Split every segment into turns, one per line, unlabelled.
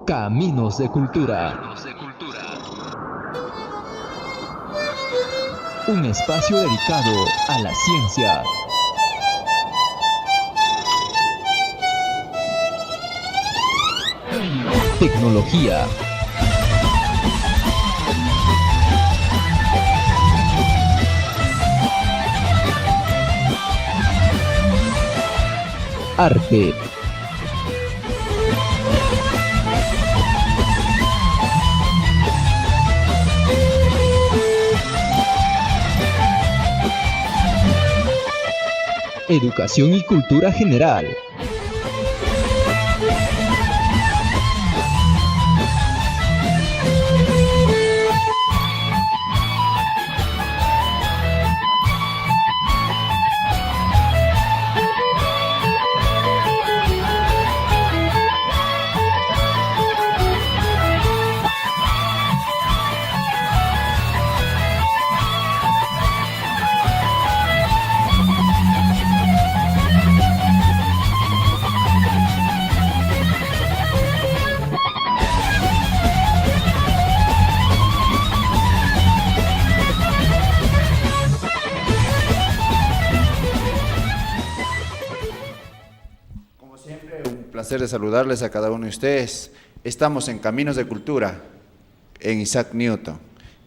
Caminos de Cultura. Un espacio dedicado a la ciencia, tecnología, arte, educación y cultura general.
Placer de saludarles a cada uno de ustedes. Estamos en Caminos de Cultura, en Isaac Newton.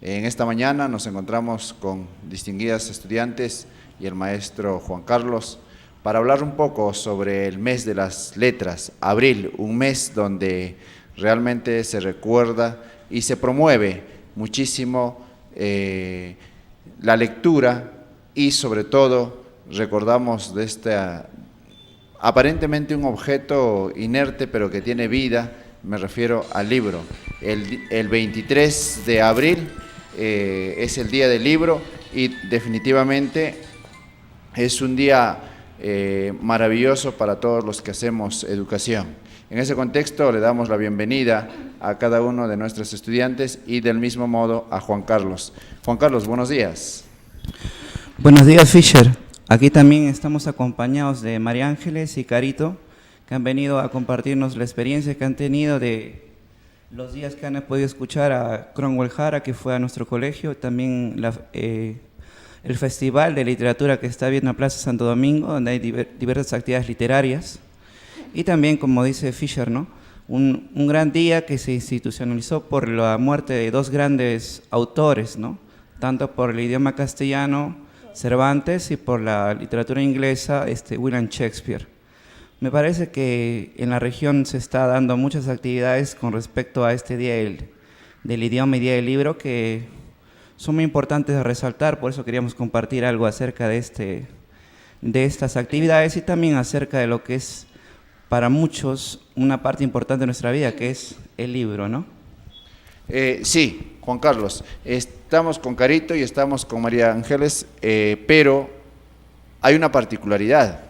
En esta mañana nos encontramos con distinguidas estudiantes y el maestro Juan Carlos para hablar un poco sobre el mes de las letras, abril, un mes donde realmente se recuerda y se promueve muchísimo la lectura y sobre todo recordamos de esta aparentemente un objeto inerte pero que tiene vida, me refiero al libro. El 23 de abril es el día del libro y definitivamente es un día maravilloso para todos los que hacemos educación. En ese contexto le damos la bienvenida a cada uno de nuestros estudiantes y del mismo modo a Juan Carlos. Juan Carlos, buenos días.
Buenos días, Fisher. Aquí también estamos acompañados de María Ángeles y Carito, que han venido a compartirnos la experiencia que han tenido de los días que han podido escuchar a Cromwell Jara, que fue a nuestro colegio, también el Festival de Literatura que está viendo en Plaza Santo Domingo, donde hay diversas actividades literarias, y también, como dice Fisher, ¿no?, un gran día que se institucionalizó por la muerte de dos grandes autores, ¿no?, tanto por el idioma castellano, Cervantes, y por la literatura inglesa, William Shakespeare. Me parece que en la región se está dando muchas actividades con respecto a este día del idioma y día del libro que son muy importantes de resaltar, por eso queríamos compartir algo acerca de estas actividades y también acerca de lo que es para muchos una parte importante de nuestra vida, que es el libro, ¿no?
Sí, Juan Carlos, estamos con Carito y estamos con María Ángeles, pero hay una particularidad.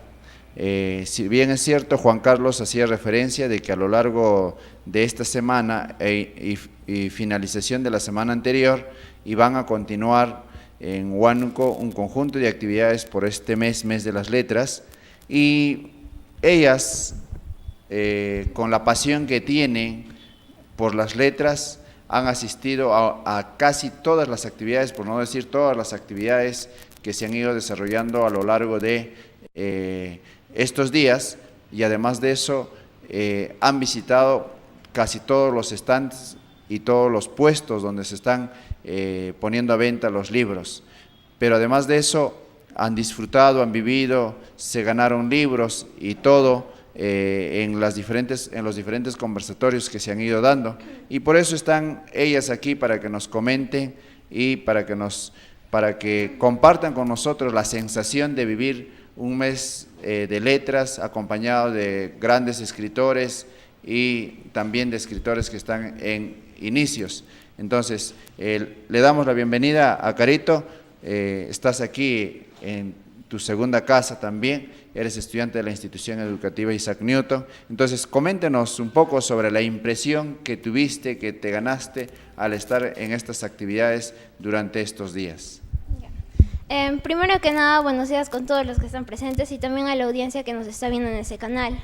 Si bien es cierto, Juan Carlos hacía referencia de que a lo largo de esta semana y finalización de la semana anterior iban a continuar en Huánuco un conjunto de actividades por este mes de las letras, y ellas, con la pasión que tienen por las letras, han asistido a casi todas las actividades, por no decir todas las actividades que se han ido desarrollando a lo largo de estos días, y además de eso han visitado casi todos los stands y todos los puestos donde se están poniendo a venta los libros. Pero además de eso han disfrutado, han vivido, se ganaron libros y todo en los diferentes conversatorios que se han ido dando, y por eso están ellas aquí para que nos comenten y para que compartan con nosotros la sensación de vivir un mes de letras acompañado de grandes escritores y también de escritores que están en inicios. Entonces, le damos la bienvenida a Carito. Estás aquí en tu segunda casa también, eres estudiante de la institución educativa Isaac Newton. Entonces, coméntenos un poco sobre la impresión que tuviste, que te ganaste al estar en estas actividades durante estos días.
Primero que nada, buenos días con todos los que están presentes y también a la audiencia que nos está viendo en ese canal.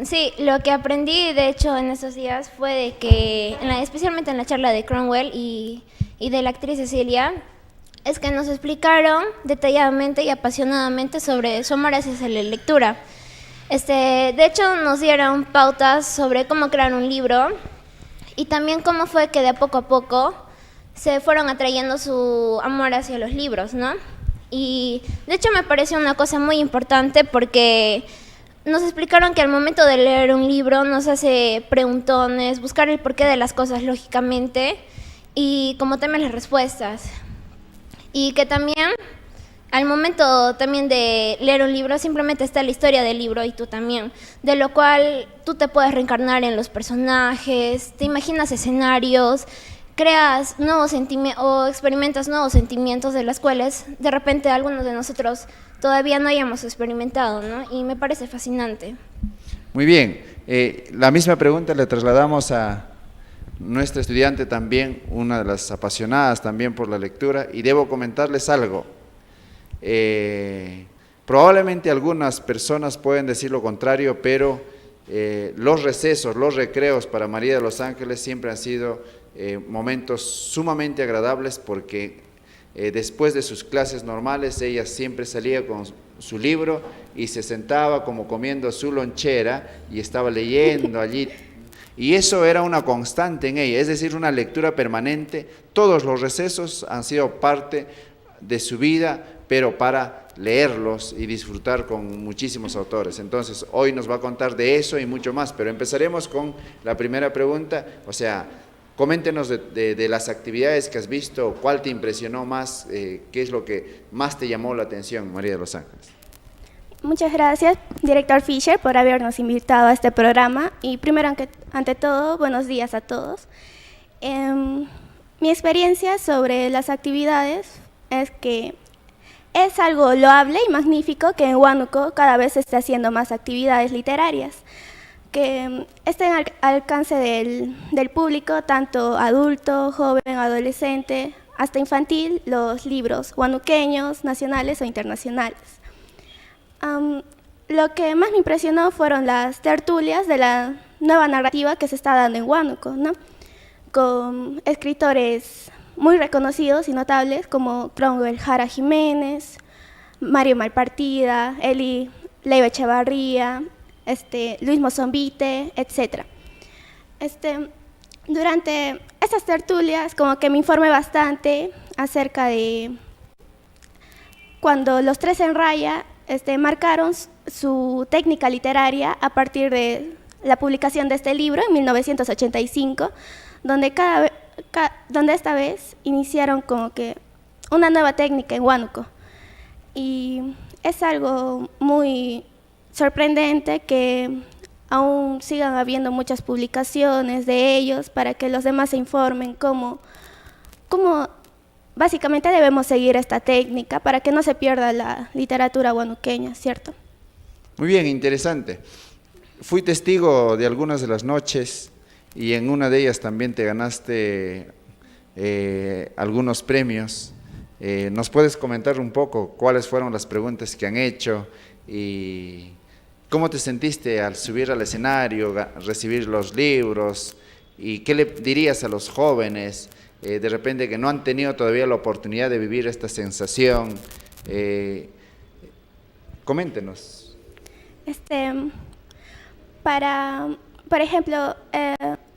Sí, lo que aprendí de hecho en estos días fue de que, especialmente en la charla de Cromwell y de la actriz Cecilia, es que nos explicaron detalladamente y apasionadamente sobre su amor hacia la lectura. De hecho, nos dieron pautas sobre cómo crear un libro y también cómo fue que de poco a poco se fueron atrayendo su amor hacia los libros, ¿no? Y de hecho me pareció una cosa muy importante porque nos explicaron que al momento de leer un libro nos hace preguntones, buscar el porqué de las cosas lógicamente y como también las respuestas. Y que también al momento también de leer un libro simplemente está la historia del libro y tú también, de lo cual tú te puedes reencarnar en los personajes, te imaginas escenarios, creas nuevos sentimientos o experimentas nuevos sentimientos de los cuales de repente algunos de nosotros todavía no hayamos experimentado, ¿no? Y me parece fascinante.
Muy bien, la misma pregunta le trasladamos a nuestra estudiante también, una de las apasionadas también por la lectura, y debo comentarles algo. Probablemente algunas personas pueden decir lo contrario, pero los recesos, los recreos para María de los Ángeles siempre han sido momentos sumamente agradables porque después de sus clases normales ella siempre salía con su libro y se sentaba como comiendo su lonchera y estaba leyendo allí. Y eso era una constante en ella, es decir, una lectura permanente. Todos los recesos han sido parte de su vida, pero para leerlos y disfrutar con muchísimos autores. Entonces, hoy nos va a contar de eso y mucho más, pero empezaremos con la primera pregunta. O sea, coméntenos de las actividades que has visto, cuál te impresionó más, qué es lo que más te llamó la atención, María de los Ángeles.
Muchas gracias, director Fisher, por habernos invitado a este programa. Y primero, ante todo, buenos días a todos. Mi experiencia sobre las actividades es que es algo loable y magnífico que en Huánuco cada vez se esté haciendo más actividades literarias, que estén al alcance del público, tanto adulto, joven, adolescente, hasta infantil, los libros huanuqueños, nacionales o internacionales. Lo que más me impresionó fueron las tertulias de la nueva narrativa que se está dando en Huánuco, ¿no? Con escritores muy reconocidos y notables como Cromwell Jara Jiménez, Mario Malpartida, Eli Leiva Echevarría, Luis Mozombite, etc. Durante estas tertulias como que me informé bastante acerca de cuando los Tres en Raya marcaron su técnica literaria a partir de la publicación de este libro en 1985, donde esta vez iniciaron como que una nueva técnica en Huánuco. Y es algo muy sorprendente que aún sigan habiendo muchas publicaciones de ellos para que los demás se informen cómo básicamente debemos seguir esta técnica para que no se pierda la literatura huanuqueña, ¿cierto?
Muy bien, interesante. Fui testigo de algunas de las noches y en una de ellas también te ganaste algunos premios. ¿Nos puedes comentar un poco cuáles fueron las preguntas que han hecho y cómo te sentiste al subir al escenario, recibir los libros y qué le dirías a los jóvenes de repente que no han tenido todavía la oportunidad de vivir esta sensación? Coméntenos.
Por ejemplo,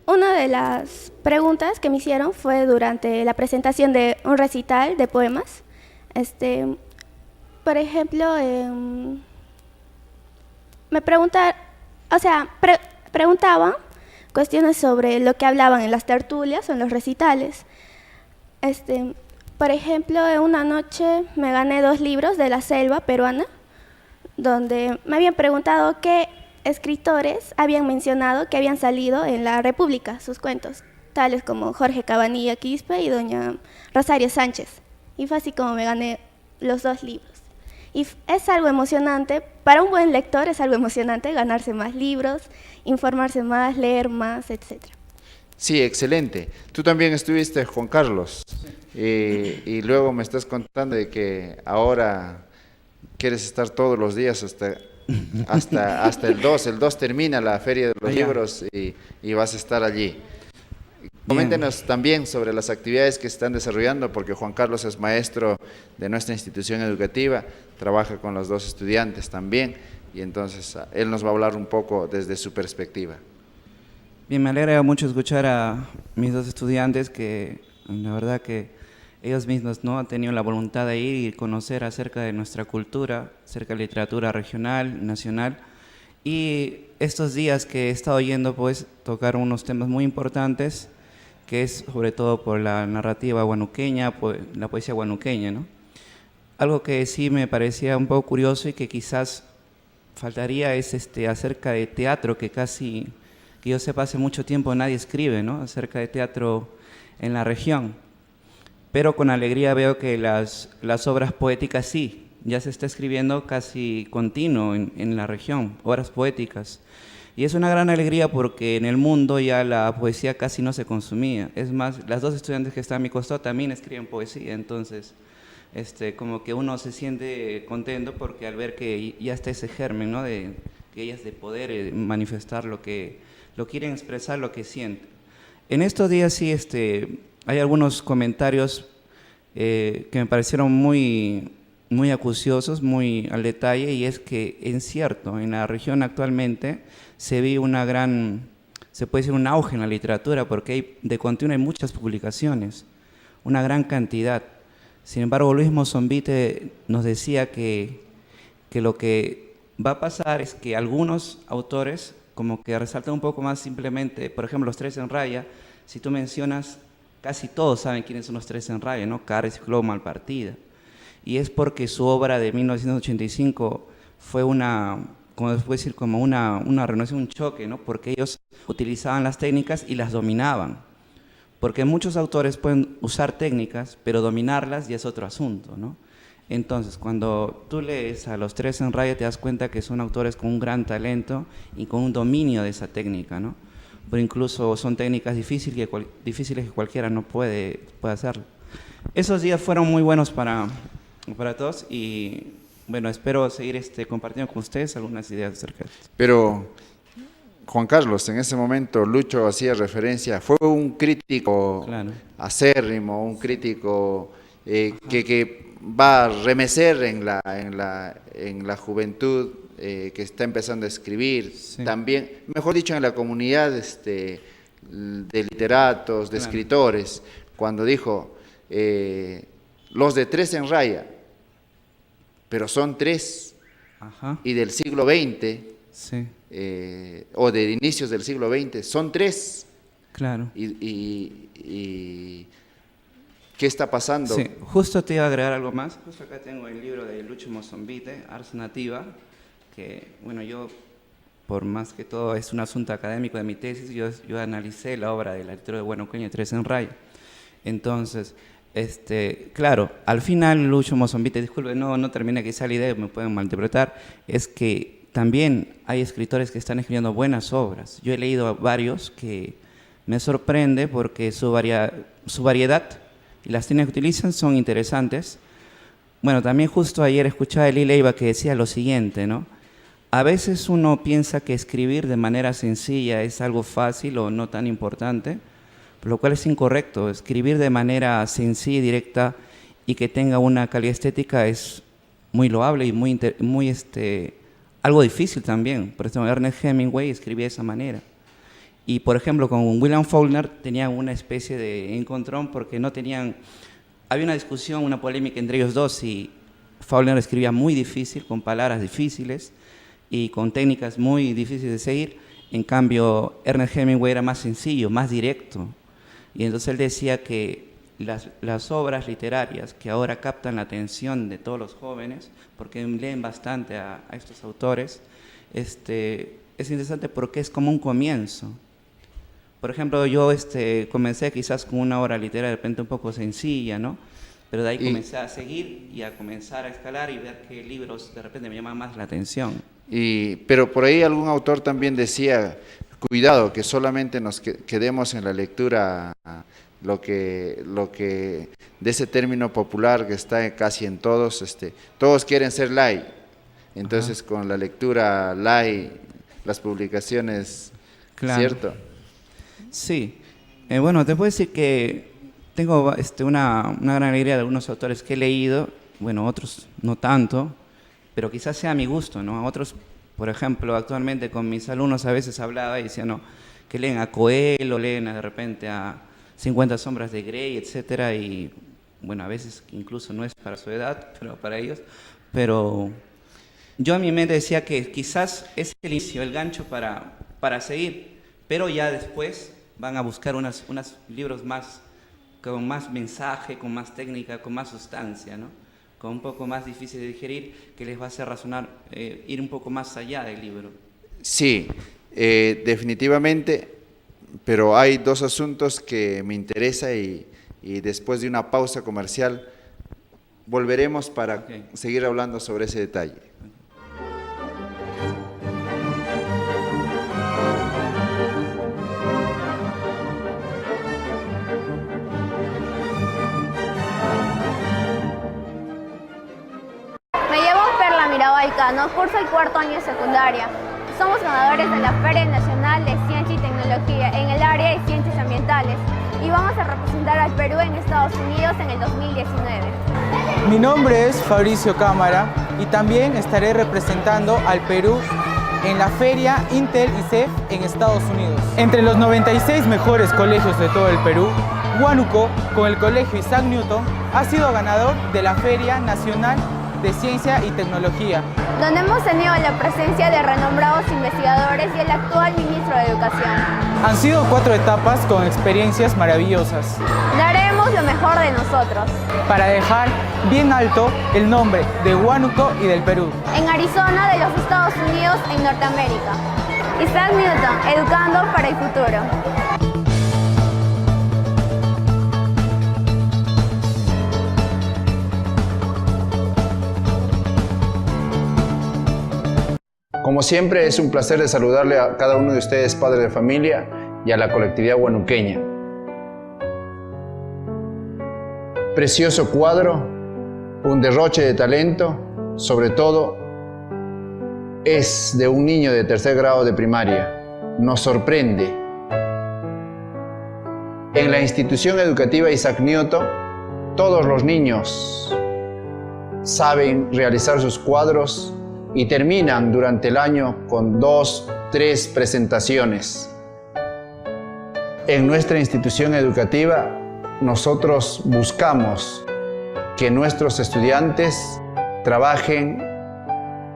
una de las preguntas que me hicieron fue durante la presentación de un recital de poemas. Por ejemplo, me preguntaban cuestiones sobre lo que hablaban en las tertulias o en los recitales. Por ejemplo, en una noche me gané 2 libros de la selva peruana, donde me habían preguntado qué escritores habían mencionado que habían salido en la República, sus cuentos, tales como Jorge Cabanilla Quispe y doña Rosario Sánchez. Y fue así como me gané los 2 libros. Y es algo emocionante, para un buen lector es algo emocionante ganarse más libros, informarse más, leer más, etc.
Sí, excelente. Tú también estuviste, Juan Carlos, y luego me estás contando de que ahora quieres estar todos los días hasta hasta el 2 termina la Feria de los
Ah, ya.
Libros y vas a estar allí. Coméntenos también sobre las actividades que se están desarrollando, porque Juan Carlos es maestro de nuestra institución educativa, trabaja con los 2 estudiantes también, y entonces él nos va a hablar un poco desde su perspectiva.
Bien, me alegra mucho escuchar a mis 2 estudiantes que la verdad que ellos mismos no han tenido la voluntad de ir y conocer acerca de nuestra cultura, acerca de literatura regional, nacional. Y estos días que he estado yendo, pues, tocar unos temas muy importantes, que es sobre todo por la narrativa huanuqueña, la poesía huanuqueña, ¿no? Algo que sí me parecía un poco curioso y que quizás faltaría es acerca de teatro, que casi, que yo sepa, hace mucho tiempo nadie escribe, ¿no? Acerca de teatro en la región. Pero con alegría veo que las obras poéticas sí, ya se está escribiendo casi continuo en la región, obras poéticas. Y es una gran alegría porque en el mundo ya la poesía casi no se consumía. Es más, las 2 estudiantes que están a mi costado también escriben poesía, entonces como que uno se siente contento porque al ver que ya está ese germen, ¿no? De que ellas de poder manifestar lo que quieren expresar, lo que sienten. En estos días sí hay algunos comentarios que me parecieron muy acuciosos, muy al detalle, y es que es cierto, en la región actualmente se ve se puede decir un auge en la literatura, porque de continuo hay muchas publicaciones, una gran cantidad. Sin embargo, Luis Mozzombite nos decía que lo que va a pasar es que algunos autores como que resaltan un poco más simplemente, por ejemplo, los 3 en raya, si tú mencionas, casi todos saben quiénes son los 3 en raya, ¿no? Carres, Clau, Malpartida. Y es porque su obra de 1985 fue como se puede decir, como una renovación, un choque, ¿no? Porque ellos utilizaban las técnicas y las dominaban. Porque muchos autores pueden usar técnicas, pero dominarlas ya es otro asunto, ¿no? Entonces, cuando tú lees a los 3 en raya, te das cuenta que son autores con un gran talento y con un dominio de esa técnica, ¿no? Pero incluso son técnicas difíciles que cualquiera no puede hacerlo. Esos días fueron muy buenos para todos y, bueno, espero seguir compartiendo con ustedes algunas ideas acerca de esto.
Pero, Juan Carlos, en ese momento Lucho hacía referencia, fue un crítico
Claro.
acérrimo, un crítico que va a remecer en la juventud que está empezando a escribir,
Sí.
también, mejor dicho, en la comunidad de literatos, de
Claro.
escritores, cuando dijo, los de 3 en raya, pero son 3
Ajá.
y del siglo XX,
Sí,
o de inicios del siglo XX, son 3.
claro.
Y ¿qué está pasando?
Sí, justo te iba a agregar algo más. Justo acá tengo el libro de Lucho Mozzombite, Ars Nativa, que, bueno, yo, por más que todo, es un asunto académico de mi tesis, yo analicé la obra del arquitecto de Huanuqueña, 3 en raya. Entonces, claro, al final Lucho Mozzombite, disculpe, no termina quizá la idea, me pueden malinterpretar, es que también hay escritores que están escribiendo buenas obras. Yo he leído varios que me sorprende porque su variedad y las técnicas que utilizan son interesantes. Bueno, también justo ayer escuchaba a Eli Leiva que decía lo siguiente, ¿no? A veces uno piensa que escribir de manera sencilla es algo fácil o no tan importante, lo cual es incorrecto. Escribir de manera sencilla y directa y que tenga una calidad estética es muy loable y algo difícil también. Por ejemplo, Ernest Hemingway escribía de esa manera. Y, por ejemplo, con William Faulkner tenían una especie de encontrón porque había una discusión, una polémica entre ellos dos, y Faulkner escribía muy difícil, con palabras difíciles y con técnicas muy difíciles de seguir. En cambio, Ernest Hemingway era más sencillo, más directo. Y entonces él decía que las obras literarias que ahora captan la atención de todos los jóvenes, porque leen bastante a estos autores, es interesante porque es como un comienzo. Por ejemplo, yo comencé quizás con una obra literaria de repente un poco sencilla, ¿no? Pero de ahí comencé a seguir y a comenzar a escalar y ver qué libros de repente me llaman más la atención.
Pero por ahí algún autor también decía, cuidado, que solamente nos quedemos en la lectura, lo que de ese término popular que está casi en todos, todos quieren ser light. Entonces, con la lectura light, las publicaciones,
Claro.
¿cierto?
Sí. Bueno, te puedo decir que tengo una gran alegría de algunos autores que he leído, bueno, otros no tanto, pero quizás sea a mi gusto, ¿no? Otros, por ejemplo, actualmente con mis alumnos a veces hablaba y decía, no, que leen a Coelho, leen de repente a 50 sombras de Grey, etcétera, y bueno, a veces incluso no es para su edad, pero para ellos, pero yo en mi mente decía que quizás es el inicio, el gancho para seguir, pero ya después van a buscar unos libros más, con más mensaje, con más técnica, con más sustancia, ¿no? Con un poco más difícil de digerir, que les va a hacer razonar, ir un poco más allá del libro.
Sí, definitivamente, pero hay dos asuntos que me interesa y después de una pausa comercial volveremos para seguir hablando sobre ese detalle.
Me llamo Perla Mirabal Cano, curso el cuarto año de secundaria. Somos ganadores de la Feria Nacional de Ciencia y Tecnología en el área de Ciencias Ambientales y vamos a representar al Perú en Estados Unidos en el 2019.
Mi nombre es Fabricio Cámara y también estaré representando al Perú en la feria Intel ICEF en Estados Unidos. Entre los 96 mejores colegios de todo el Perú, Huánuco, con el colegio Isaac Newton, ha sido ganador de la Feria Nacional de Ciencia y Tecnología,
donde hemos tenido la presencia de renombrados investigadores y el actual ministro de Educación.
Han sido 4 etapas con experiencias maravillosas,
Daremos lo mejor de nosotros.
para dejar bien alto el nombre de Huánuco y del Perú.
En Arizona, de los Estados Unidos, en Norteamérica. Isaac Newton, educando para el futuro.
Como siempre, es un placer de saludarle a cada uno de ustedes, padres de familia, y a la colectividad huanuqueña. Precioso cuadro, un derroche de talento, sobre todo es de un niño de 3er grado de primaria. Nos sorprende. En la institución educativa Isaac Newton, todos los niños saben realizar sus cuadros y terminan durante el año con 2, 3 presentaciones. En nuestra institución educativa, nosotros buscamos que nuestros estudiantes trabajen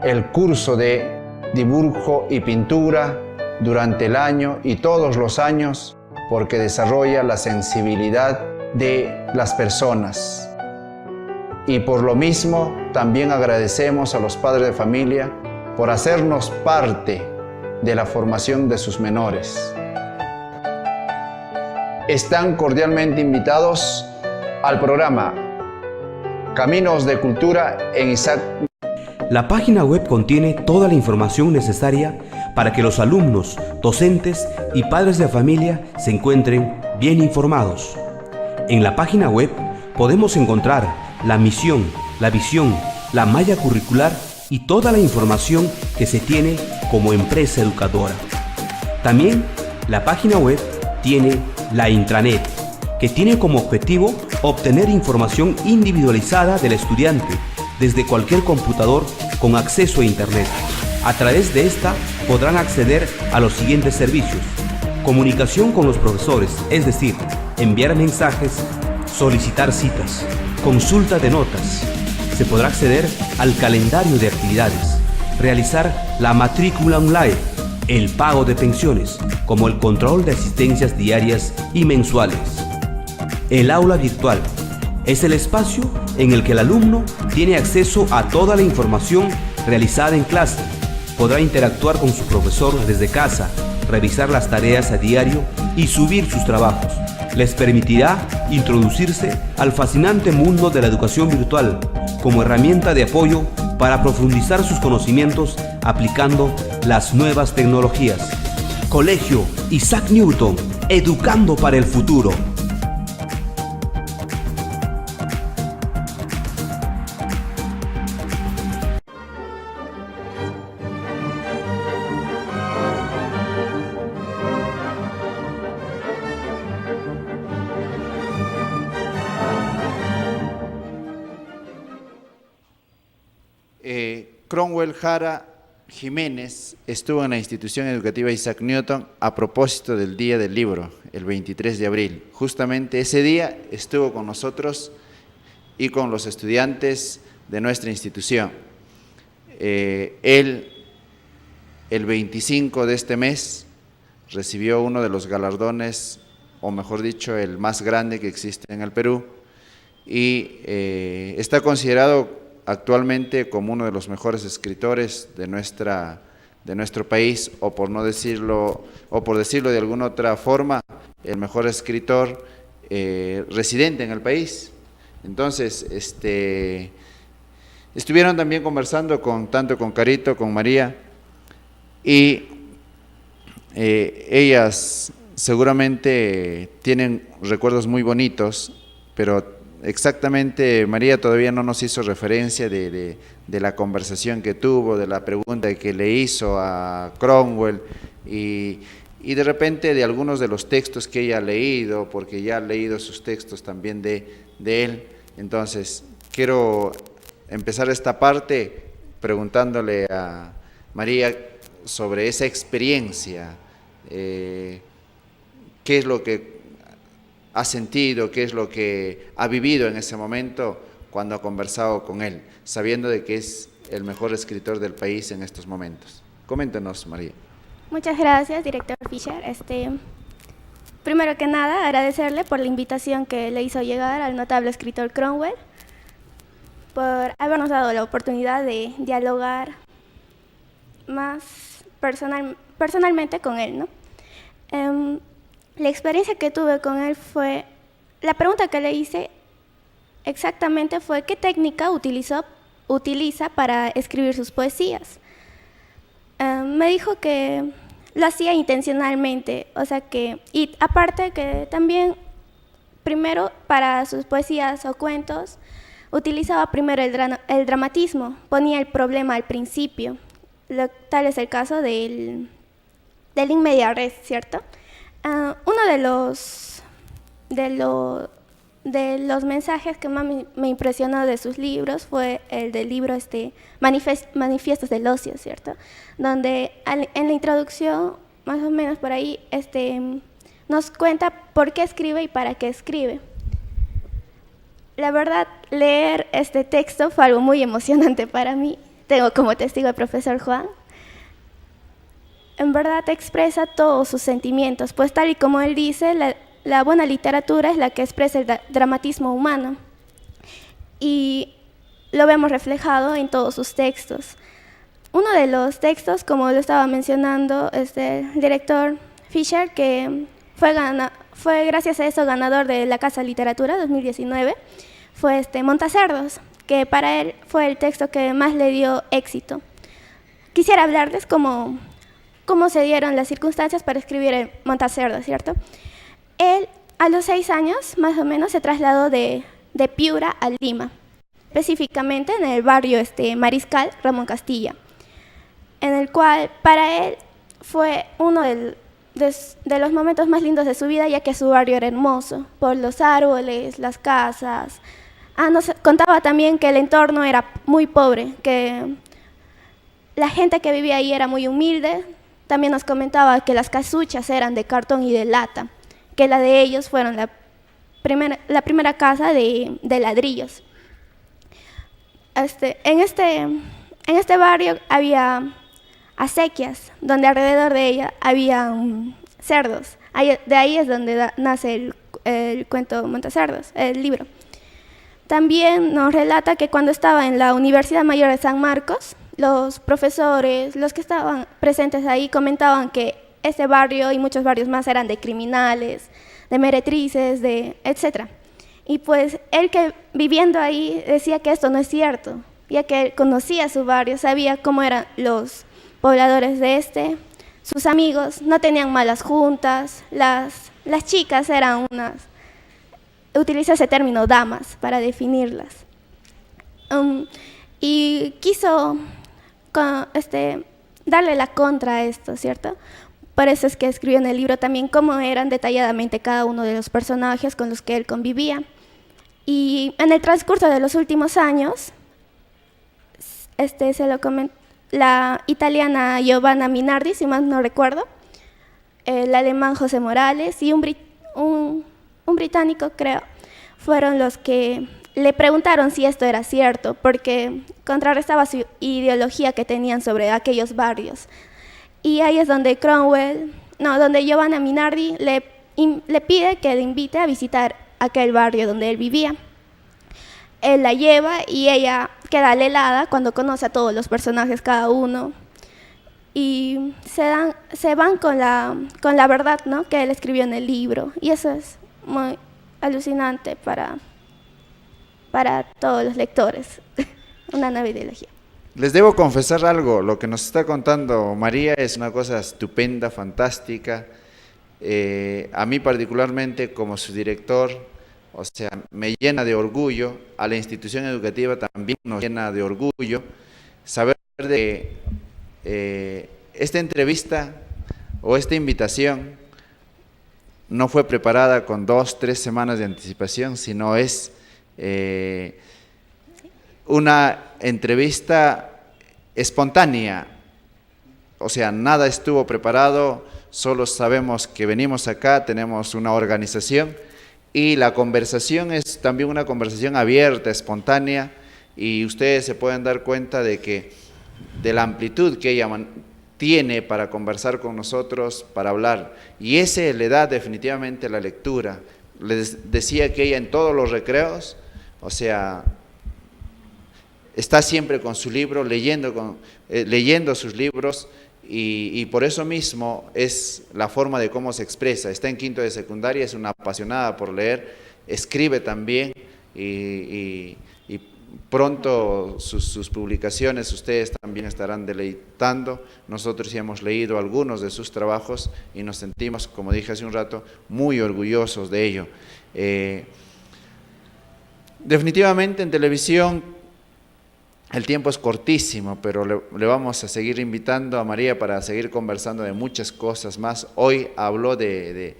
el curso de dibujo y pintura durante el año y todos los años, porque desarrolla la sensibilidad de las personas. Y por lo mismo, también agradecemos a los padres de familia por hacernos parte de la formación de sus menores. Están cordialmente invitados al programa Caminos de Cultura en Isaac.
La página web contiene toda la información necesaria para que los alumnos, docentes y padres de familia se encuentren bien informados. En la página web podemos encontrar la misión, la visión, la malla curricular y toda la información que se tiene como empresa educadora. También la página web tiene la intranet, que tiene como objetivo obtener información individualizada del estudiante desde cualquier computador con acceso a Internet. A través de esta podrán acceder a los siguientes servicios: comunicación con los profesores, es decir, enviar mensajes, solicitar citas, consulta de notas. Se podrá acceder al calendario de actividades, realizar la matrícula online, el pago de pensiones, como el control de asistencias diarias y mensuales. El aula virtual es el espacio en el que el alumno tiene acceso a toda la información realizada en clase. Podrá interactuar con su profesor desde casa, revisar las tareas a diario y subir sus trabajos. Les permitirá introducirse al fascinante mundo de la educación virtual como herramienta de apoyo para profundizar sus conocimientos aplicando las nuevas tecnologías. Colegio Isaac Newton, educando para el futuro.
Cromwell Jara Jiménez estuvo en la institución educativa Isaac Newton a propósito del Día del Libro, el 23 de abril. Justamente ese día estuvo con nosotros y con los estudiantes de nuestra institución. Él, el 25 de este mes, recibió uno de los galardones, o mejor dicho, el más grande que existe en el Perú, y está considerado actualmente como uno de los mejores escritores de nuestro país, o por decirlo de alguna otra forma, el mejor escritor residente en el país. Entonces, estuvieron también conversando tanto con Carito, con María, y ellas seguramente tienen recuerdos muy bonitos, pero exactamente María todavía no nos hizo referencia de la conversación que tuvo, de la pregunta que le hizo a Cromwell y de repente de algunos de los textos que ella ha leído, porque ya ha leído sus textos también de él. Entonces, quiero empezar esta parte preguntándole a María sobre esa experiencia, qué es lo que ha sentido, qué es lo que ha vivido en ese momento cuando ha conversado con él, sabiendo de que es el mejor escritor del país en estos momentos. Coméntenos, María.
Muchas gracias, director Fisher. Primero que nada, agradecerle por la invitación que le hizo llegar al notable escritor Cromwell, por habernos dado la oportunidad de dialogar más personalmente con él, ¿no? La experiencia que tuve con él fue, la pregunta que le hice exactamente fue ¿qué técnica utiliza para escribir sus poesías? Me dijo que lo hacía intencionalmente, o sea que, y aparte que también primero para sus poesías o cuentos utilizaba primero el dramatismo, ponía el problema al principio, tal es el caso del in media res, ¿cierto? Uno de los mensajes que más me impresionó de sus libros fue el del libro Manifiestos del Ocio, ¿cierto? Donde en la introducción, más o menos por ahí, nos cuenta por qué escribe y para qué escribe. La verdad, leer este texto fue algo muy emocionante para mí. Tengo como testigo al profesor Juan. En verdad expresa todos sus sentimientos, pues tal y como él dice, la buena literatura es la que expresa el dramatismo humano. Y lo vemos reflejado en todos sus textos. Uno de los textos, como lo estaba mencionando el director Fisher, que fue gracias a eso ganador de la Casa de Literatura 2019, fue Montacerdos, que para él fue el texto que más le dio éxito. Quisiera hablarles cómo se dieron las circunstancias para escribir el Montacerdos, ¿cierto? Él, a los 6 años, más o menos, se trasladó de Piura a Lima, específicamente en el barrio Mariscal Ramón Castilla, en el cual para él fue uno de los momentos más lindos de su vida, ya que su barrio era hermoso, por los árboles, las casas. Nos contaba también que el entorno era muy pobre, que la gente que vivía ahí era muy humilde. También nos comentaba que las casuchas eran de cartón y de lata, que la de ellos fueron la primera casa de ladrillos. En este barrio había acequias, donde alrededor de ella había cerdos. De ahí es donde nace el cuento Montacerdos, el libro. También nos relata que cuando estaba en la Universidad Mayor de San Marcos, los profesores, los que estaban presentes ahí, comentaban que ese barrio y muchos barrios más eran de criminales, de meretrices, etc. Y pues él, que viviendo ahí, decía que esto no es cierto, ya que él conocía su barrio, sabía cómo eran los pobladores de sus amigos, no tenían malas juntas, las chicas eran utiliza ese término damas para definirlas. Y quiso darle la contra a esto, ¿cierto? Por eso es que escribió en el libro también cómo eran detalladamente cada uno de los personajes con los que él convivía. Y en el transcurso de los últimos años, se lo comentó la italiana Giovanna Minardi, si mal no recuerdo, el alemán José Morales y un británico, creo, fueron los que le preguntaron si esto era cierto, porque contrarrestaba su ideología que tenían sobre aquellos barrios. Y ahí es donde donde Giovanna Minardi le pide que le invite a visitar aquel barrio donde él vivía. Él la lleva y ella queda helada cuando conoce a todos los personajes, cada uno, y se van con la verdad, ¿no?, que él escribió en el libro, y eso es muy alucinante para todos los lectores. Una nueva ideología.
Les debo confesar algo, lo que nos está contando María es una cosa estupenda, fantástica. A mí particularmente como su director, o sea, me llena de orgullo, a la institución educativa también nos llena de orgullo saber de esta entrevista o esta invitación no fue preparada con 2-3 semanas de anticipación, sino es una entrevista espontánea, o sea, nada estuvo preparado, solo sabemos que venimos acá, tenemos una organización y la conversación es también una conversación abierta, espontánea, y ustedes se pueden dar cuenta de la amplitud que ella tiene para conversar con nosotros, para hablar, y ese le da definitivamente la lectura. Les decía que ella en todos los recreos, o sea, está siempre con su libro, leyendo sus libros, y por eso mismo es la forma de cómo se expresa. Está en quinto de secundaria, es una apasionada por leer, escribe también, y pronto sus publicaciones ustedes también estarán deleitando. Nosotros ya hemos leído algunos de sus trabajos y nos sentimos, como dije hace un rato, muy orgullosos de ello. Definitivamente en televisión el tiempo es cortísimo, pero le vamos a seguir invitando a María para seguir conversando de muchas cosas más. Hoy habló de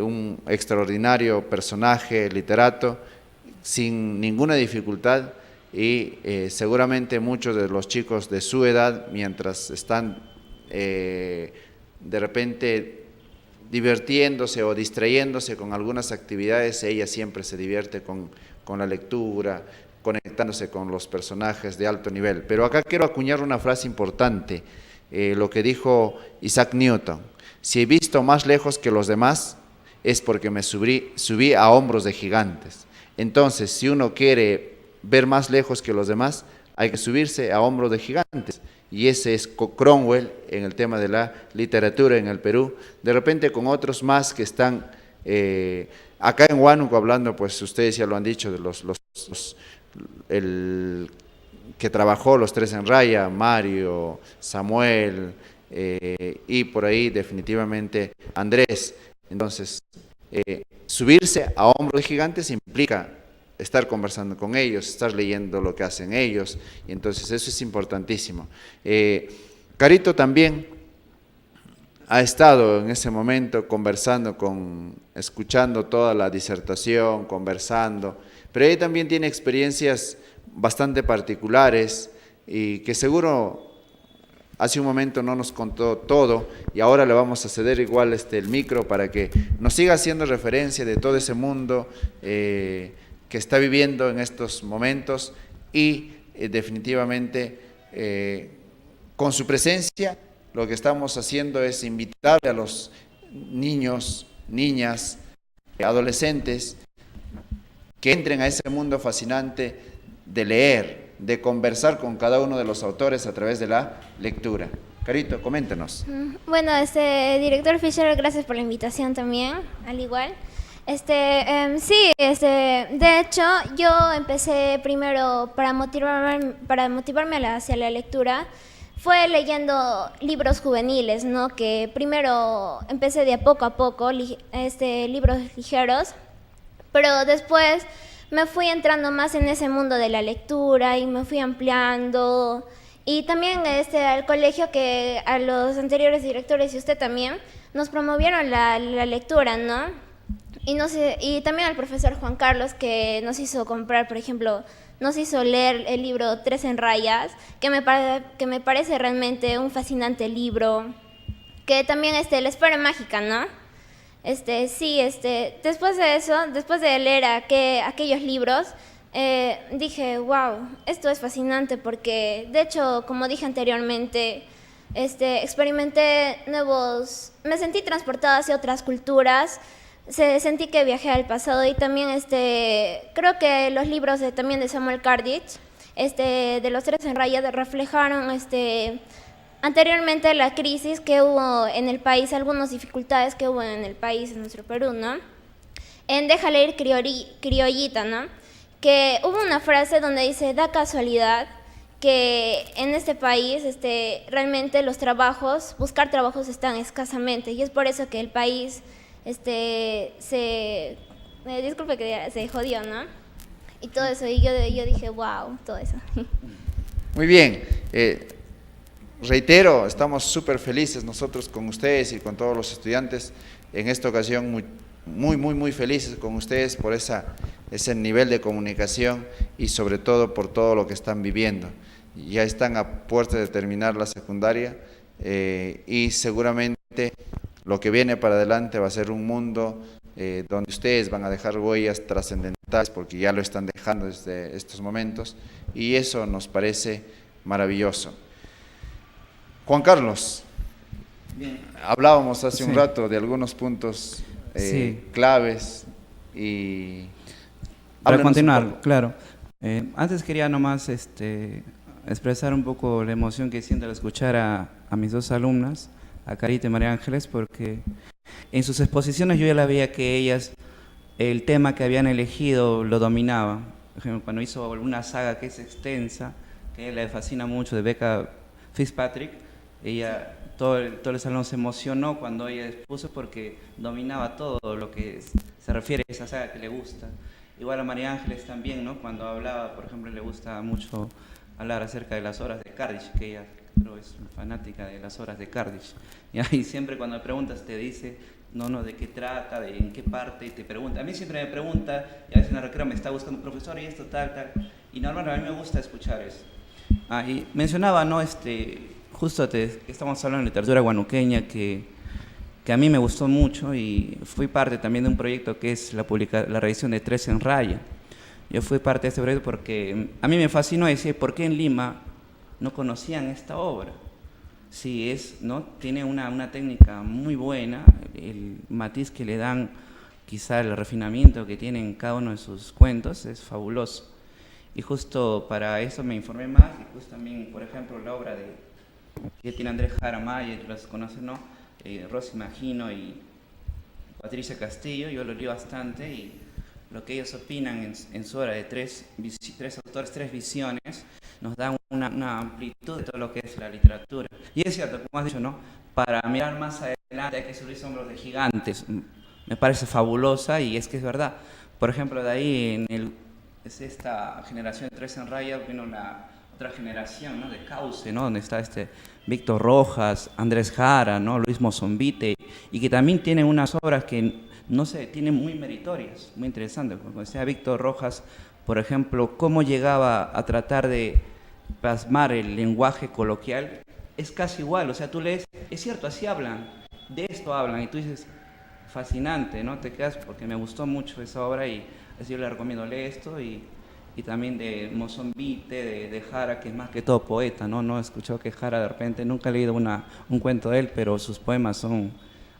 un extraordinario personaje, literato, sin ninguna dificultad, y seguramente muchos de los chicos de su edad, mientras están de repente divirtiéndose o distrayéndose con algunas actividades, ella siempre se divierte con la lectura, conectándose con los personajes de alto nivel. Pero acá quiero acuñar una frase importante, lo que dijo Isaac Newton: si he visto más lejos que los demás, es porque me subí a hombros de gigantes. Entonces, si uno quiere ver más lejos que los demás, hay que subirse a hombros de gigantes. Y ese es Cromwell en el tema de la literatura en el Perú, de repente con otros más que están acá en Huánuco hablando, pues ustedes ya lo han dicho, de el que trabajó Los Tres en Raya, Mario, Samuel, y por ahí definitivamente Andrés. Entonces, subirse a hombros de gigantes implica estar conversando con ellos, estar leyendo lo que hacen ellos, y entonces eso es importantísimo. Carito también ha estado en ese momento conversando escuchando toda la disertación, conversando, pero ella también tiene experiencias bastante particulares y que seguro hace un momento no nos contó todo, y ahora le vamos a ceder igual el micro para que nos siga haciendo referencia de todo ese mundo que está viviendo en estos momentos, y definitivamente con su presencia lo que estamos haciendo es invitarle a los niños, niñas, adolescentes que entren a ese mundo fascinante de leer, de conversar con cada uno de los autores a través de la lectura. Carito, coméntanos.
Bueno, director Fisher, gracias por la invitación también, al igual. Sí, de hecho, yo empecé primero para motivarme hacia la lectura, fue leyendo libros juveniles, ¿no? Que primero empecé de a poco, libros ligeros, pero después me fui entrando más en ese mundo de la lectura y me fui ampliando. Y también al colegio, que a los anteriores directores y usted también nos promovieron la lectura, ¿no? Y, no sé, y también al profesor Juan Carlos, que nos hizo comprar, por ejemplo, nos hizo leer el libro Tres en Rayas, que me parece realmente un fascinante libro, que también la esfera mágica, ¿no? Sí, después de eso, después de leer aquellos libros, dije, wow, esto es fascinante porque, de hecho, como dije anteriormente, experimenté me sentí transportada hacia otras culturas, sentí que viajé al pasado y también, creo que los libros también de Samuel Kardich, de los Tres en Rayas, reflejaron, anteriormente la crisis que hubo en el país, algunas dificultades que hubo en el país, en nuestro Perú, ¿no? En Déjale ir criollita, ¿no? Que hubo una frase donde dice, da casualidad que en este país realmente buscar trabajos están escasamente, y es por eso que el país disculpe que diga, se jodió, ¿no? Y todo eso, y yo dije, wow, todo eso.
Muy bien. Reitero, estamos súper felices nosotros con ustedes y con todos los estudiantes. En esta ocasión muy felices con ustedes por ese nivel de comunicación y sobre todo por todo lo que están viviendo. Ya están a puertas de terminar la secundaria y seguramente lo que viene para adelante va a ser un mundo donde ustedes van a dejar huellas trascendentales, porque ya lo están dejando desde estos momentos, y eso nos parece maravilloso. Juan Carlos, bien, hablábamos hace un rato de algunos puntos claves y...
Para continuar, claro. Antes quería nomás expresar un poco la emoción que siento al escuchar a mis dos alumnas, a Carito y María Ángeles, porque en sus exposiciones yo ya la veía que ellas, el tema que habían elegido lo dominaban. Por ejemplo, cuando hizo una saga que es extensa, que le fascina mucho, de Becca Fitzpatrick, ella, todo el salón se emocionó cuando ella expuso porque dominaba todo lo que se refiere a esa saga que le gusta. Igual a María Ángeles también, ¿no? Cuando hablaba, por ejemplo, le gusta mucho hablar acerca de las obras de Kardich, que ella creo es fanática de las obras de Kardich. Y siempre cuando me preguntas te dice, no, de qué trata, de en qué parte, y te pregunta. A mí siempre me pregunta, y a veces en la recreo me está buscando profesor y esto, tal. Y normalmente a mí me gusta escuchar eso. Y mencionaba, ¿no? Justo estamos hablando de literatura guanuqueña que a mí me gustó mucho y fui parte también de un proyecto que es la revisión de Tres en Raya. Yo fui parte de este proyecto porque a mí me fascinó decir por qué en Lima no conocían esta obra. Sí, ¿no? Tiene una técnica muy buena, el matiz que le dan, quizá el refinamiento que tiene en cada uno de sus cuentos es fabuloso. Y justo para eso me informé más, y justo también, por ejemplo, la obra que tiene Andrés Jaramaya, los conocen, ¿no? Rosy Magino y Patricia Castillo, yo lo leí bastante, y lo que ellos opinan en su obra de tres autores, tres visiones, nos da una amplitud de todo lo que es la literatura. Y es cierto, como has dicho, ¿no? Para mirar más adelante hay que subirse a hombros de gigantes. Me parece fabulosa y es que es verdad. Por ejemplo, de ahí es esta generación de Tres en Raya, vino la otra generación, ¿no? De Cauce, ¿no? Donde está Víctor Rojas, Andrés Jara, ¿no? Luis Mozombite, y que también tienen unas obras que, no sé, tienen muy meritorias, muy interesantes. Como decía Víctor Rojas, por ejemplo, cómo llegaba a tratar de plasmar el lenguaje coloquial, es casi igual. O sea, tú lees, es cierto, así hablan, de esto hablan, y tú dices, fascinante, ¿no? Te quedas, porque me gustó mucho esa obra, y así yo le recomiendo leer esto, y también de Mozombite, de Jara, que es más que todo poeta, ¿no? No he escuchado que Jara, de repente, nunca he leído un cuento de él, pero sus poemas a mí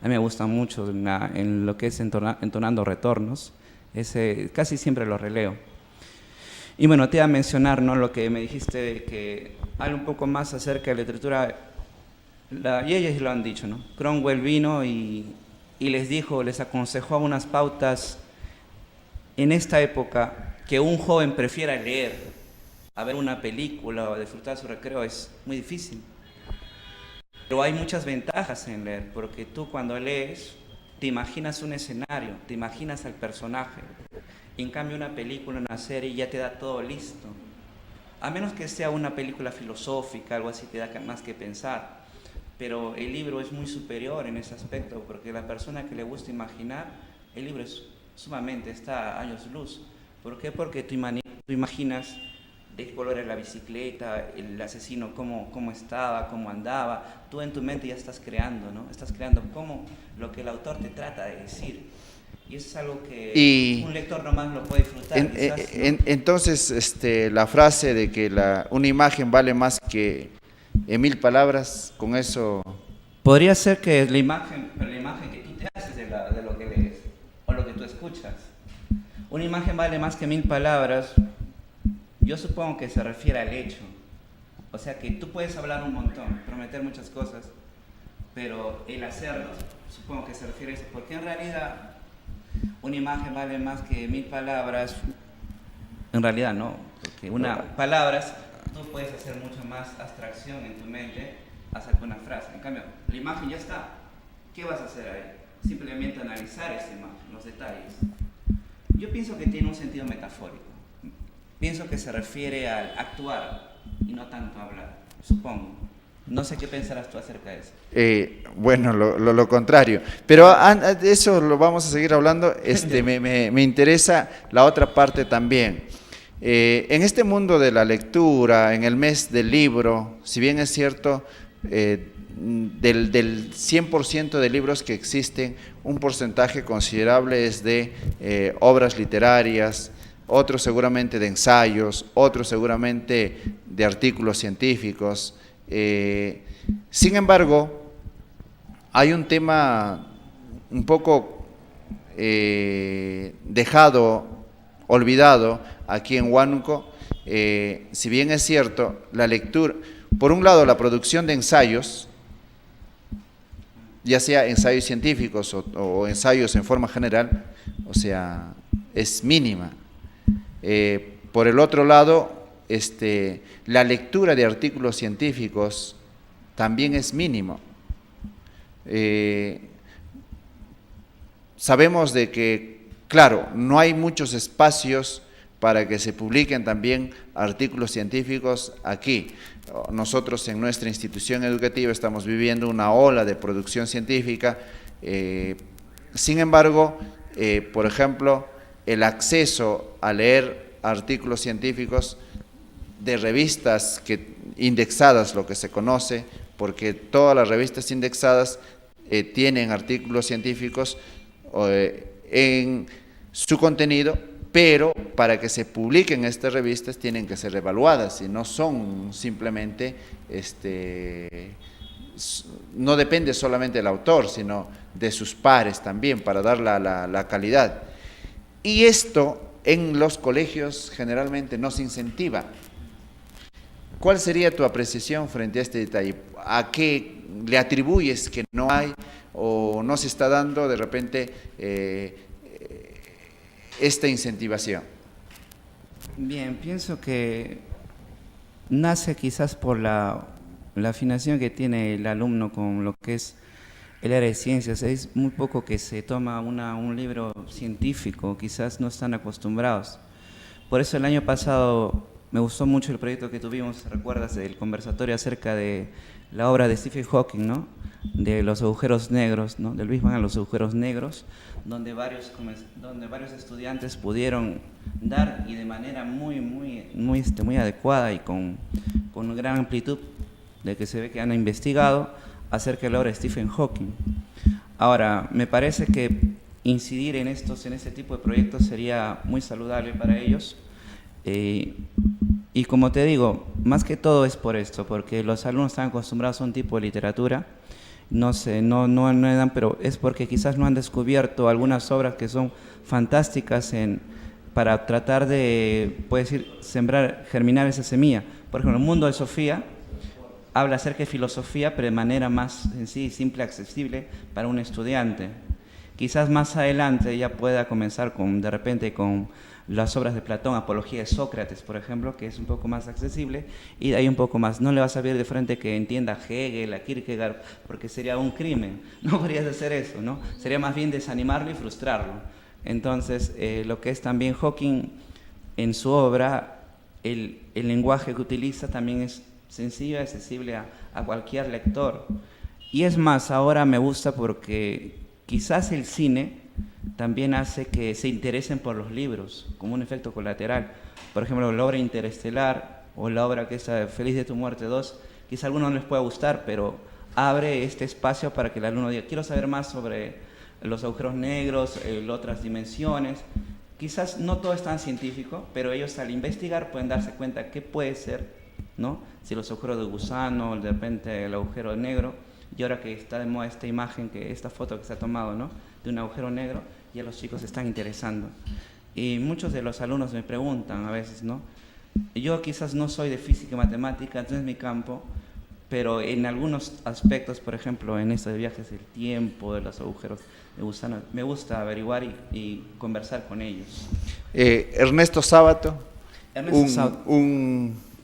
me gustan mucho en lo que es entonando retornos. Casi siempre lo releo. Y bueno, te iba a mencionar, ¿no? Lo que me dijiste, de que habla un poco más acerca de la literatura, y ellos lo han dicho, ¿no? Cromwell vino y les aconsejó unas pautas en esta época. Que un joven prefiera leer a ver una película o disfrutar su recreo es muy difícil. Pero hay muchas ventajas en leer, porque tú cuando lees te imaginas un escenario, te imaginas al personaje. Y en cambio una película, una serie ya te da todo listo. A menos que sea una película filosófica, algo así, te da más que pensar. Pero el libro es muy superior en ese aspecto, porque la persona que le gusta imaginar el libro es sumamente, está a años luz. ¿Por qué? Porque tú imaginas de qué color era la bicicleta, el asesino, cómo estaba, cómo andaba. Tú en tu mente ya estás creando, ¿no? Estás creando cómo lo que el autor te trata de decir. Y eso es algo que un lector nomás lo puede disfrutar. Quizás, ¿no?
Entonces, la frase de que una imagen vale más que 1000 palabras, con eso...
Podría ser que la imagen que tú te haces de lo que lees o lo que tú escuchas. Una imagen vale más que 1000 palabras. Yo supongo que se refiere al hecho. O sea que tú puedes hablar un montón, prometer muchas cosas, pero el hacerlo, supongo que se refiere a eso, porque en realidad una imagen vale más que 1000 palabras. En realidad no, porque palabras, tú puedes hacer mucha más abstracción en tu mente hacer una frase. En cambio, la imagen ya está. ¿Qué vas a hacer ahí? Simplemente analizar esa imagen, los detalles. Yo pienso que tiene un sentido metafórico. Pienso que se refiere al actuar y no tanto a hablar, supongo. No sé qué pensarás tú acerca de eso.
Bueno, lo contrario. Pero de eso lo vamos a seguir hablando. Me interesa la otra parte también. En este mundo de la lectura, en el mes del libro, si bien es cierto, del 100% de libros que existen, un porcentaje considerable es de obras literarias, otros seguramente de ensayos, otros seguramente de artículos científicos. Sin embargo, hay un tema un poco olvidado aquí en Huánuco. Si bien es cierto, la lectura, por un lado la producción de ensayos, ya sea ensayos científicos o ensayos en forma general, o sea, es mínima. Por el otro lado, la lectura de artículos científicos también es mínimo. Sabemos de que, claro, no hay muchos espacios para que se publiquen también artículos científicos aquí. Nosotros en nuestra institución educativa estamos viviendo una ola de producción científica. Sin embargo, por ejemplo, el acceso a leer artículos científicos de revistas indexadas, lo que se conoce, porque todas las revistas indexadas tienen artículos científicos en su contenido, pero para que se publiquen estas revistas tienen que ser evaluadas y no son simplemente, no depende solamente del autor, sino de sus pares también para dar la calidad. Y esto en los colegios generalmente no se incentiva. ¿Cuál sería tu apreciación frente a este detalle? ¿A qué le atribuyes que no hay o no se está dando de repente esta incentivación?
Bien, pienso que nace quizás por la afinación que tiene el alumno con lo que es el área de ciencias. Es muy poco que se toma un libro científico, quizás no están acostumbrados. Por eso el año pasado me gustó mucho el proyecto que tuvimos, ¿recuerdas? El conversatorio acerca de la obra de Stephen Hawking, ¿no? De los agujeros negros, ¿no? Del Big Bang a los agujeros negros, donde varios estudiantes pudieron dar y de manera muy adecuada y con gran amplitud de que se ve que han investigado acerca de la obra de Stephen Hawking. Ahora, me parece que incidir en este tipo de proyectos sería muy saludable para ellos. Y como te digo, más que todo es por esto, porque los alumnos están acostumbrados a un tipo de literatura, no dan, pero es porque quizás no han descubierto algunas obras que son fantásticas para tratar de, puedes decir, germinar esa semilla. Por ejemplo, el mundo de Sofía habla acerca de filosofía, pero de manera más sencilla, simple, accesible para un estudiante. Quizás más adelante ya pueda comenzar de repente con las obras de Platón, Apología de Sócrates, por ejemplo, que es un poco más accesible, y de ahí un poco más. No le vas a pedir de frente que entienda a Hegel, a Kierkegaard, porque sería un crimen. No podrías hacer eso, ¿no? Sería más bien desanimarlo y frustrarlo. Entonces, lo que es también Hawking, en su obra, el lenguaje que utiliza también es sencillo y accesible a cualquier lector. Y es más, ahora me gusta porque quizás el cine también hace que se interesen por los libros, como un efecto colateral. Por ejemplo, la obra Interestelar o la obra que es Feliz de tu muerte 2, quizá a algunos no les pueda gustar, pero abre este espacio para que el alumno diga, quiero saber más sobre los agujeros negros, otras dimensiones. Quizás no todo es tan científico, pero ellos al investigar pueden darse cuenta qué puede ser, ¿no? Si los agujeros de gusano, de repente el agujero negro, y ahora que está de moda esta imagen, esta foto que se ha tomado, ¿no?, de un agujero negro, ya los chicos se están interesando. Y muchos de los alumnos me preguntan a veces, ¿no? Yo quizás no soy de física y matemática, no es mi campo, pero en algunos aspectos, por ejemplo, en esto de viajes del tiempo, de los agujeros de gusano, me gusta averiguar y conversar con ellos.
Ernesto Sábato,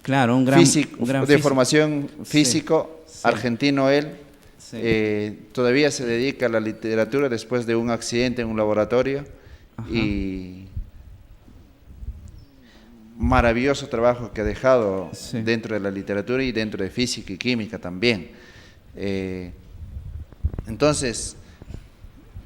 claro, un gran
físico,
gran
de
físico.
Formación físico,
Sí.
argentino él,
Sí.
todavía se dedica a la literatura después de un accidente en un laboratorio.
Ajá.
Y maravilloso trabajo que ha dejado
Sí.
dentro de la literatura y dentro de física y química también. Entonces,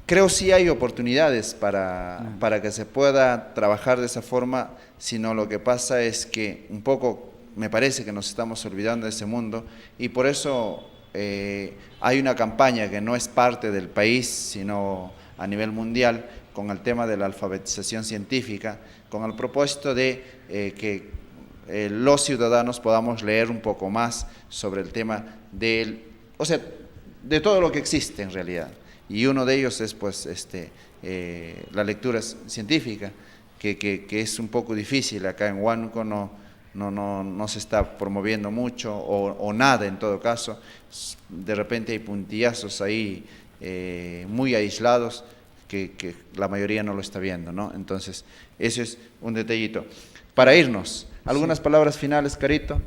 creo sí hay oportunidades para que se pueda trabajar de esa forma, sino lo que pasa es que un poco me parece que nos estamos olvidando de ese mundo y por eso hay una campaña que no es parte del país, sino a nivel mundial, con el tema de la alfabetización científica, con el propósito de que los ciudadanos podamos leer un poco más sobre el tema de todo lo que existe en realidad. Y uno de ellos es pues la lectura científica, que es un poco difícil. Acá en Huánuco no se está promoviendo mucho o nada en todo caso. De repente hay puntillazos ahí muy aislados que la mayoría no lo está viendo, ¿no? Entonces, eso es un detallito. Para irnos, ¿algunas palabras finales, Carito?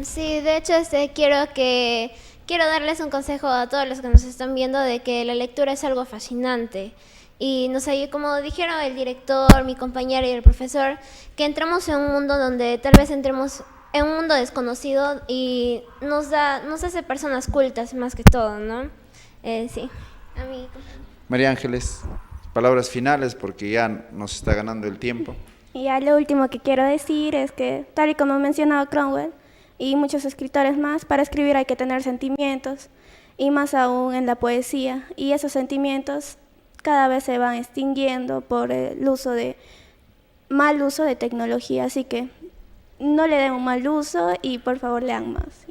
Sí, de hecho quiero darles un consejo a todos los que nos están viendo de que la lectura es algo fascinante. Y no sé, como dijeron el director, mi compañero y el profesor, que entramos en un mundo donde tal vez entremos en un mundo desconocido y nos hace personas cultas más que todo, ¿no? Sí, a mí.
María Ángeles, palabras finales porque ya nos está ganando el tiempo.
Y ya lo último que quiero decir es que, tal y como ha mencionado Cromwell y muchos escritores más, para escribir hay que tener sentimientos, y más aún en la poesía, y esos sentimientos cada vez se van extinguiendo por el mal uso de tecnología, así que no le den un mal uso y por favor lean más.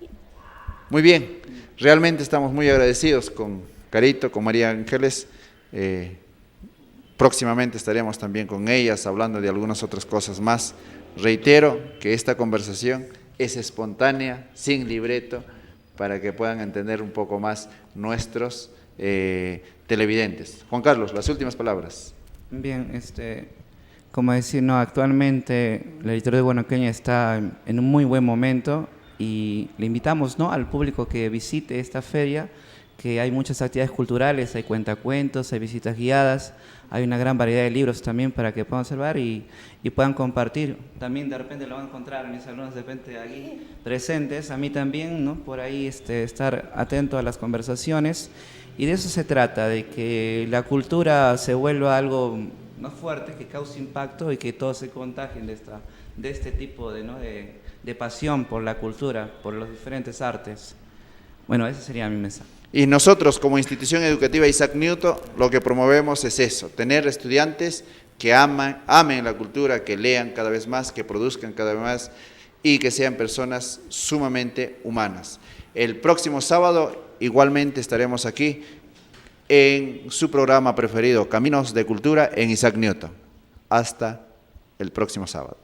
Muy bien, realmente estamos muy agradecidos con Carito, con María Ángeles. Próximamente estaremos también con ellas hablando de algunas otras cosas más. Reitero que esta conversación es espontánea, sin libreto, para que puedan entender un poco más nuestros televidentes. Juan Carlos, las últimas palabras.
Bien, como decir, no, actualmente la literatura huánuqueña está en un muy buen momento y le invitamos, ¿no?, al público que visite esta feria, que hay muchas actividades culturales, hay cuentacuentos, hay visitas guiadas, hay una gran variedad de libros también para que puedan observar y puedan compartir. También de repente lo van a encontrar a mis alumnos de repente aquí presentes, a mí también, ¿no?, por ahí estar atento a las conversaciones. Y de eso se trata, de que la cultura se vuelva algo más fuerte, que cause impacto y que todos se contagien de este tipo de pasión por la cultura, por los diferentes artes. Bueno, ese sería mi mensaje.
Y nosotros como institución educativa Isaac Newton lo que promovemos es eso, tener estudiantes que amen la cultura, que lean cada vez más, que produzcan cada vez más y que sean personas sumamente humanas. El próximo sábado igualmente estaremos aquí en su programa preferido, Caminos de Cultura en Isaac Newton. Hasta el próximo sábado.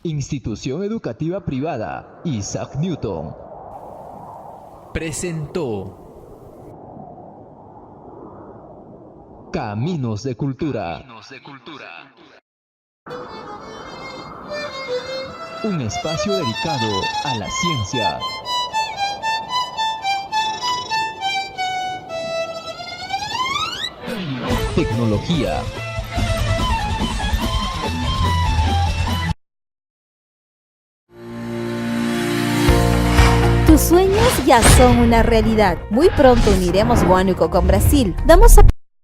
Institución Educativa Privada Isaac Newton presentó Caminos de Cultura. Un espacio dedicado a la ciencia, tecnología,
tus sueños ya son una realidad. Muy pronto uniremos Huánuco con Brasil. Damos a